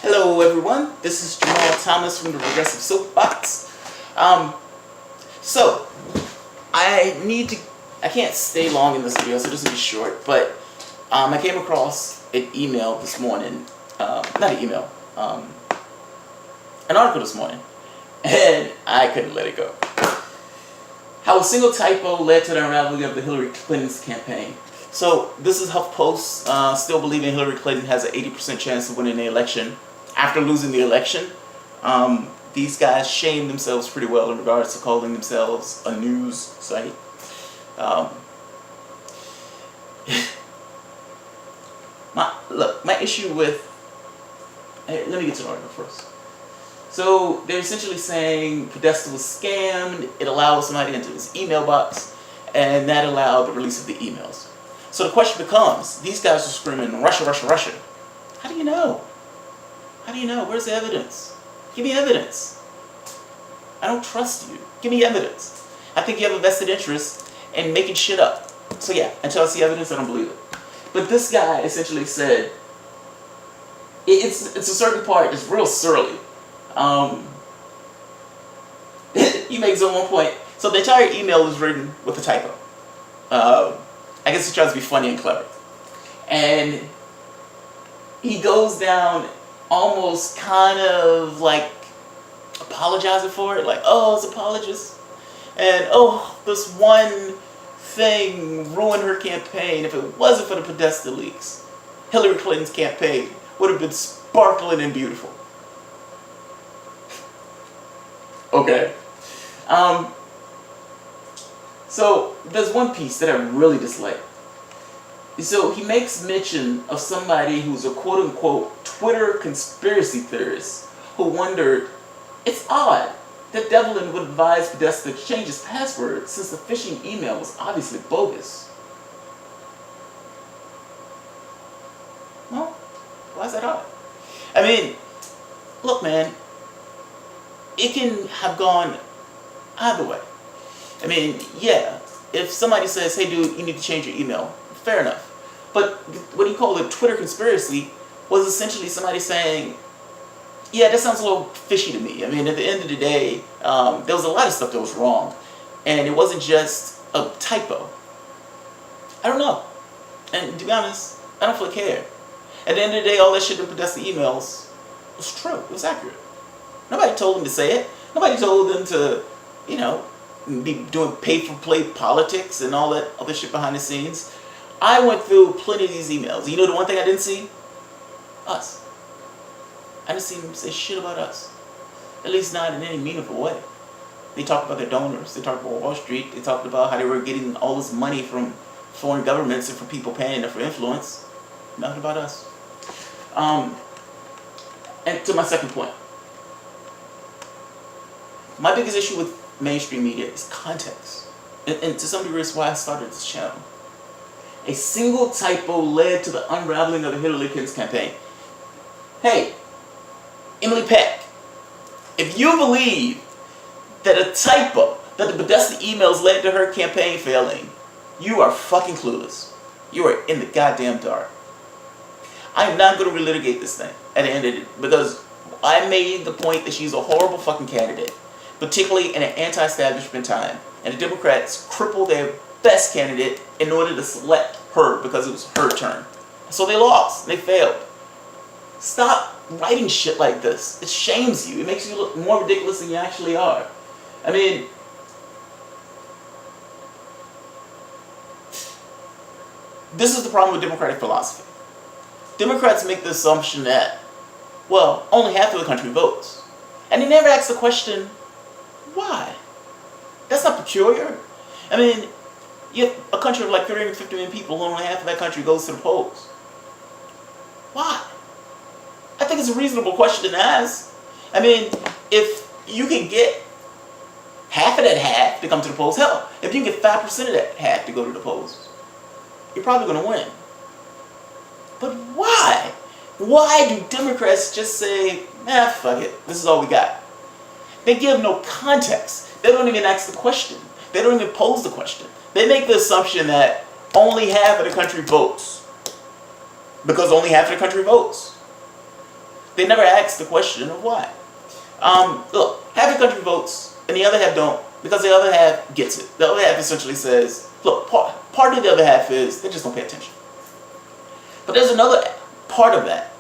Hello everyone, this is Jamal Thomas from the Progressive Soapbox. So, I can't stay long in this video, so this will be short, but I came across an email this morning, not an email, an article this morning, and I couldn't let it go. How a single typo led to the unraveling of the Hillary Clinton's campaign. So, this is Huff Post, still believing Hillary Clinton has an 80% chance of winning the election. After losing the election, these guys shamed themselves pretty well in regards to calling themselves a news site. My issue with... let me get to the article first. So they're essentially saying Podesta was scammed, it allowed somebody into his email box, and that allowed the release of the emails. So the question becomes, these guys are screaming, Russia, Russia, Russia. How do you know? How do you know? Where's the evidence? Give me evidence. I don't trust you. Give me evidence. I think you have a vested interest in making shit up. So yeah, until I see evidence, I don't believe it. But this guy essentially said, it's a certain part that's real surly. He makes it at one point. So the entire email is written with a typo. I guess he tries to be funny and clever. And he goes down almost kind of like apologizing for it, like, oh, it's apologist, and oh, this one thing ruined her campaign. If it wasn't for the Podesta leaks, Hillary Clinton's campaign would have been sparkling and beautiful. Okay. So there's one piece that I really dislike. So he makes mention of somebody who's a quote-unquote Twitter conspiracy theorist who wondered, it's odd that Devlin would advise Podesta to change his password since the phishing email was obviously bogus. Well, why is that odd? I mean, look man, it can have gone either way. I mean, yeah, if somebody says, hey dude, you need to change your email, fair enough. But what he called a Twitter conspiracy was essentially somebody saying, yeah, that sounds a little fishy to me. I mean, at the end of the day, there was a lot of stuff that was wrong. And it wasn't just a typo. I don't know. And to be honest, I don't fully care. At the end of the day, all that shit in Podesta emails was true. It was accurate. Nobody told them to say it. Nobody told them to, be doing pay-for-play politics and all that other shit behind the scenes. I went through plenty of these emails. You know the one thing I didn't see? Us. I didn't see them say shit about us. At least not in any meaningful way. They talked about their donors. They talked about Wall Street. They talked about how they were getting all this money from foreign governments and from people paying them for influence. Nothing about us. And to my second point. My biggest issue with mainstream media is context. And to some degree, it's why I started this channel. A single typo led to the unraveling of the Hillary Clinton's campaign. Hey, Emily Peck, if you believe that a typo, that the Podesta emails led to her campaign failing, you are fucking clueless. You are in the goddamn dark. I am not going to relitigate this thing at the end of it because I made the point that she's a horrible fucking candidate, particularly in an anti-establishment time, and the Democrats crippled their best candidate in order to select her because it was her turn. So they lost. They failed. Stop writing shit like this. It shames you. It makes you look more ridiculous than you actually are. I mean, this is the problem with democratic philosophy. Democrats make the assumption that, well, only half of the country votes. And they never ask the question, why? That's not peculiar. I mean, you have a country of like 350 million people, only half of that country goes to the polls. Why? I think it's a reasonable question to ask. I mean, if you can get half of that half to come to the polls, hell, if you can get 5% of that half to go to the polls, you're probably going to win. But why? Why do Democrats just say, nah, fuck it, this is all we got? They give no context. They don't even ask the question. They don't even pose the question. They make the assumption that only half of the country votes because only half of the country votes. They never ask the question of why. Look, half the country votes and the other half don't because the other half gets it. The other half essentially says, look, part of the other half is they just don't pay attention. But there's another part of that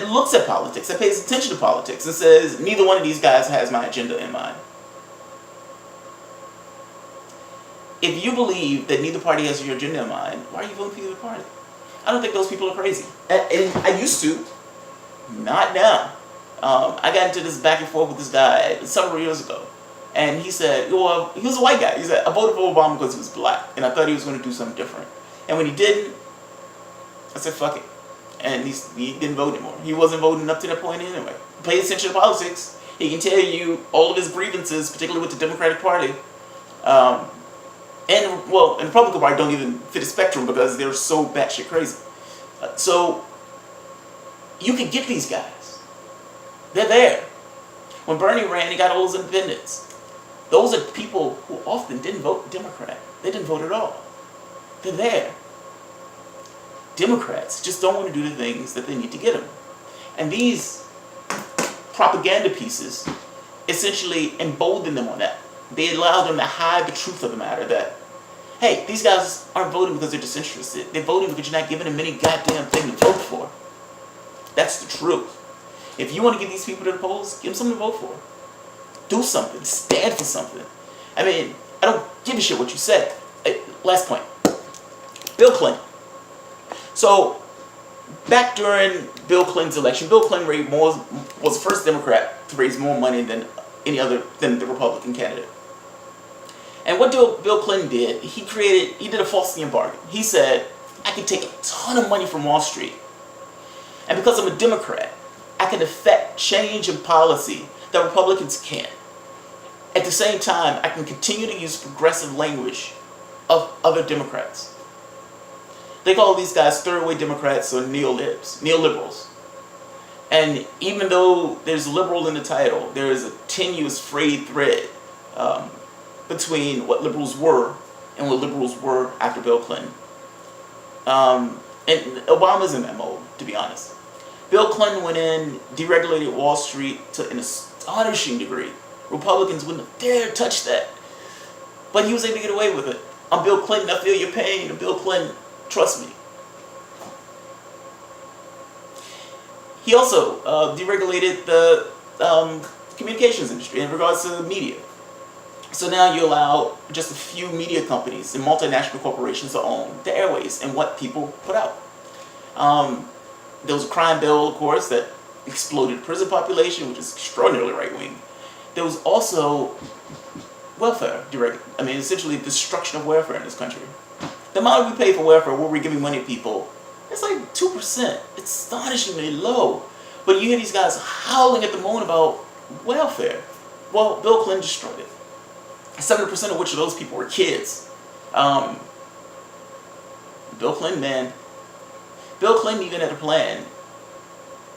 looks at politics, that pays attention to politics, and says, neither one of these guys has my agenda in mind. If you believe that neither party has your agenda in mind, why are you voting for either party? I don't think those people are crazy. And I used to, not now. I got into this back and forth with this guy several years ago. And he said, well, he was a white guy. He said, I voted for Obama because he was black. And I thought he was going to do something different. And when he didn't, I said, fuck it. And he didn't vote anymore. He wasn't voting up to that point anyway. He paid attention to politics. He can tell you all of his grievances, particularly with the Democratic Party. And the Republican Party don't even fit the spectrum because they're so batshit crazy. So you can get these guys. They're there. When Bernie ran, he got all those independents. Those are people who often didn't vote Democrat. They didn't vote at all. They're there. Democrats just don't want to do the things that they need to get them. And these propaganda pieces essentially embolden them on that. They allow them to hide the truth of the matter that, hey, these guys aren't voting because they're disinterested. They're voting because you're not giving them any goddamn thing to vote for. That's the truth. If you want to get these people to the polls, give them something to vote for. Do something. Stand for something. I mean, I don't give a shit what you say. Last point. Bill Clinton. So, back during Bill Clinton's election, Bill Clinton was the first Democrat to raise more money than than the Republican candidate. And what Bill Clinton did, he did a falsity bargain. He said, I can take a ton of money from Wall Street, and because I'm a Democrat, I can affect change in policy that Republicans can't. At the same time, I can continue to use progressive language of other Democrats. They call these guys third-way Democrats or neoliberals. And even though there's liberal in the title, there is a tenuous frayed thread between what liberals were and what liberals were after Bill Clinton. And Obama's in that mode, to be honest. Bill Clinton went in, deregulated Wall Street to an astonishing degree. Republicans wouldn't have dared touch that. But he was able to get away with it. I'm Bill Clinton, I feel your pain. And Bill Clinton, trust me. He also deregulated the communications industry in regards to the media. So now you allow just a few media companies and multinational corporations to own the airways and what people put out. There was a crime bill, of course, that exploded the prison population, which is extraordinarily right-wing. There was also welfare, essentially destruction of welfare in this country. The amount we pay for welfare, where we're giving money to people, it's like 2%. It's astonishingly low. But you hear these guys howling at the moon about welfare. Well, Bill Clinton destroyed it. 70% of which of those people were kids. Bill Clinton, man. Bill Clinton even had a plan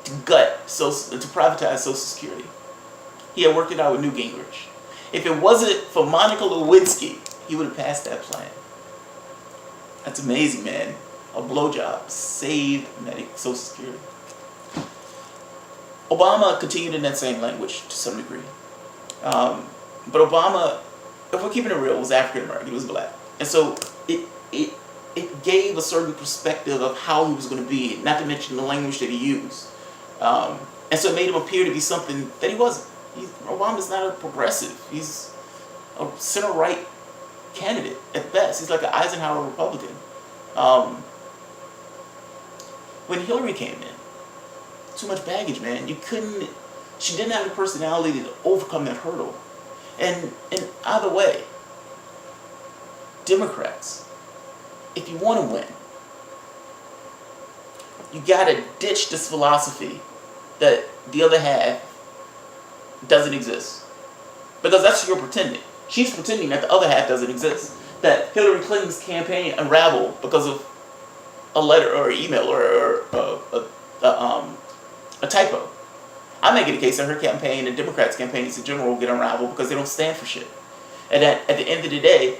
to privatize Social Security. He had worked it out with Newt Gingrich. If it wasn't for Monica Lewinsky, he would have passed that plan. That's amazing, man. A blowjob saved Social Security. Obama continued in that same language to some degree. But Obama, if we're keeping it real, was African American. He was black. And so it gave a certain perspective of how he was going to be, not to mention the language that he used. And so it made him appear to be something that he wasn't. Obama's not a progressive. He's a center-right candidate at best. He's like an Eisenhower Republican. When Hillary came in, too much baggage, man. She didn't have the personality to overcome that hurdle. And either way, Democrats, if you want to win, you gotta ditch this philosophy that the other half doesn't exist. Because that's what you're pretending. She's pretending that the other half doesn't exist. That Hillary Clinton's campaign unraveled because of a letter or an email or a typo. I make it a case that her campaign and Democrats' campaigns in general get unraveled because they don't stand for shit. And at the end of the day,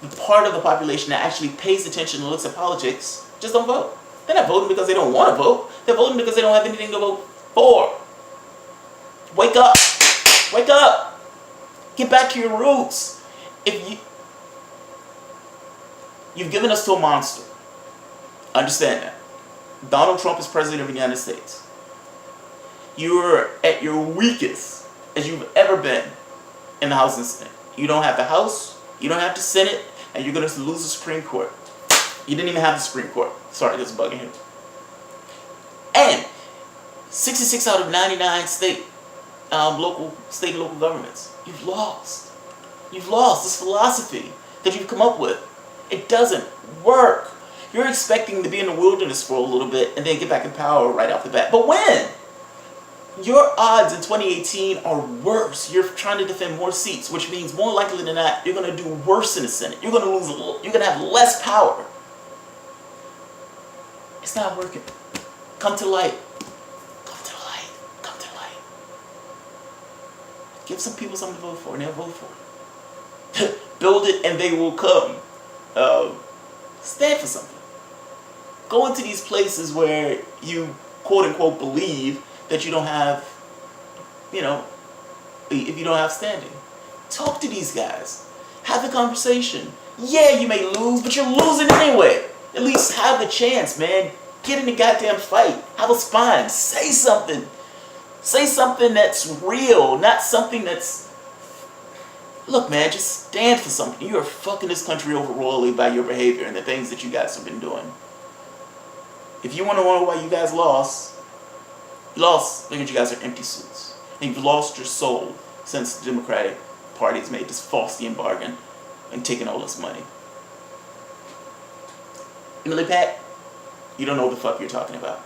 the part of the population that actually pays attention and looks at politics just don't vote. They're not voting because they don't want to vote. They're voting because they don't have anything to vote for. Wake up. Wake up. Get back to your roots. You've given us to a monster. Understand that. Donald Trump is president of the United States. You're at your weakest as you've ever been in the House and Senate. You don't have the House, you don't have the Senate, and you're going to lose the Supreme Court. You didn't even have the Supreme Court. Sorry, this is bugging you. And 66 out of 99 state and local governments. You've lost. You've lost this philosophy that you've come up with. It doesn't work. You're expecting to be in the wilderness for a little bit and then get back in power right off the bat. But when? Your odds in 2018 are worse. You're trying to defend more seats, which means more likely than not, you're going to do worse in the Senate. You're going to lose. You're going to have less power. It's not working. Come to light. Come to the light. Come to the light. Give some people something to vote for, and they'll vote for it. Build it, and they will come. Stand for something. Go into these places where you quote unquote believe that you don't have, if you don't have standing. Talk to these guys. Have the conversation. Yeah, you may lose, but you're losing anyway. At least have the chance, man. Get in the goddamn fight. Have a spine. Say something. Say something that's real, not something that's... Look, man, just stand for something. You are fucking this country over royally by your behavior and the things that you guys have been doing. If you want to know why you guys lost, look at you guys are empty suits. And you've lost your soul since the Democratic Party has made this Faustian bargain and taken all this money. Emily Pat, you don't know what the fuck you're talking about.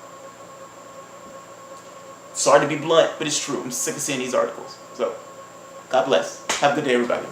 Sorry to be blunt, but it's true. I'm sick of seeing these articles. So, God bless. Have a good day, everybody.